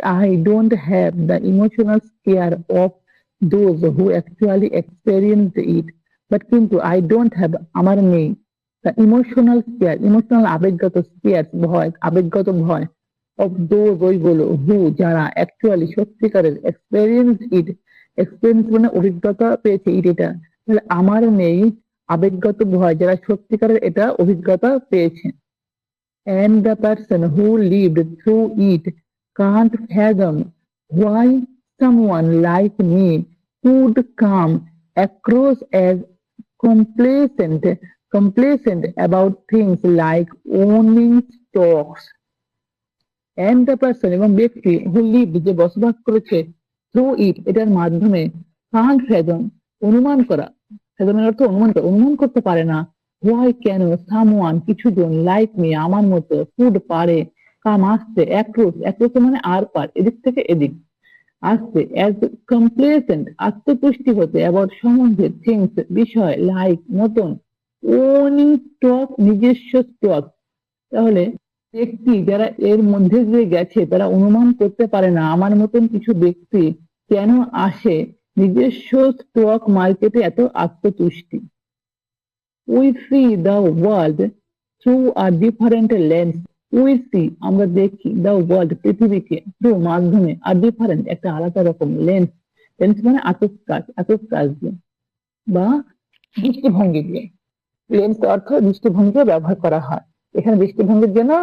I don't have the emotional scare of those who actually experienced it. But কিন্তু I don't have আমার নেই the emotional scare, emotional আবেগগত scare ভয়, আবেগগত ভয় of those ওইগুলো who যারা actually সত্যিকারের experience it, experience মানে অভিজ্ঞতা পেয়েছে এটা। তাহলে আমার নেই আবেগগত ভয় যারা সত্যিকারের এটা অভিজ্ঞতা পেয়েছে। And the person who lived through it can't fathom why someone like me could come across as complacent, complacent about things like owning stocks. And the person এবং ব্যক্তি who lived যে বসবাস করেছে through it এটার মাধ্যমে can't fathom অনুমান করা, fathom এর অর্থ অনুমান করা, অনুমান করতে পারে না why কেন someone কিছুজন like me আমার মতো could পারে come আসতে across মানে আর পার এদিক থেকে এদিক আসতে as complacent আত্মতুষ্টি হতে about সম্বন্ধে things বিষয় like মতন owning stock নিজস্ব stock। তাহলে ব্যক্তি যারা এর মধ্যে দিয়ে গেছে তারা অনুমান করতে পারে না আমার মতন কিছু ব্যক্তি কেন আসে নিজস্ব স্টক মার্কেটে এত আত্মতুষ্টি। We see the world through a different lens. We see আমরা দেখি the world পৃথিবীকে through মাধ্যমে a different একটা আলাদা রকম লেন্স, লেন্স মানে আতসকাচ দিয়ে বা দৃষ্টিভঙ্গি দিয়ে। লেন্স অর্থ দৃষ্টিভঙ্গিও ব্যবহার করা হয়। এখানে দৃষ্টিভঙ্গির জন্য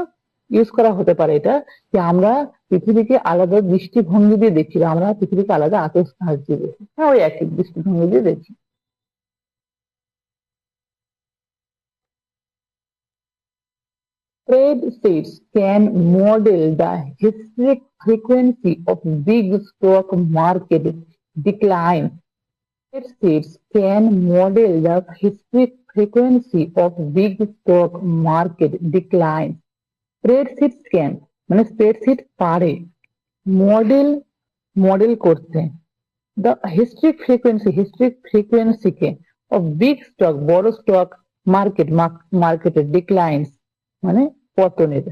ইউজ করা হতে পারে এটা যে আমরা পৃথিবীকে আলাদা দৃষ্টিভঙ্গি দিয়ে দেখি, আমরা পৃথিবীকে আলাদা আতসকাচ দিয়ে দেখি, হ্যাঁ ওই একই দৃষ্টিভঙ্গি দিয়ে দেখি। Spreadsheets can model the historic frequency of big stock market decline. Spreadsheets can model the historic frequency of big stock market decline. Spreadsheets can মানে স্প্রেডশিট পারে মডেল করতে the historic frequency K of big stock বড় stock মার্কেটের declines মানে পতনের।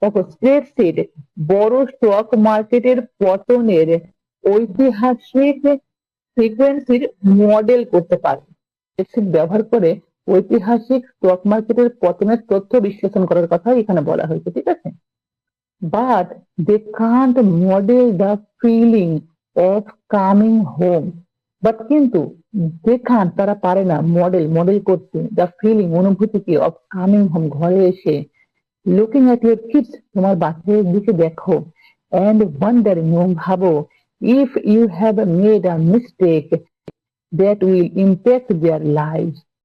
দেখো spreadsheet বড় stock মার্কেটের পতনের ঐতিহাসিক ফ্রিকোয়েন্সির মডেল করতে পারে। স্প্রেডশিট ব্যবহার করে ঐতিহাসিক স্টক মার্কেটের পতনের তথ্য বিশ্লেষণ করার কথা এখানে বলা হয়েছে, ঠিক আছে। But they can't model the feeling of coming home. But কিন্তু দেখান তারা পারে না মডেল করতে দ্য ফিলিং অনুভূতিকে অফ কামিং হোম ঘরে এসে লুকিং এট ইউর কিডস তোমার বাচ্চাদের দিকে দেখো এন্ড ওয়ান্ডারিং এবং ভাবো if you have made a mistake that will impact their life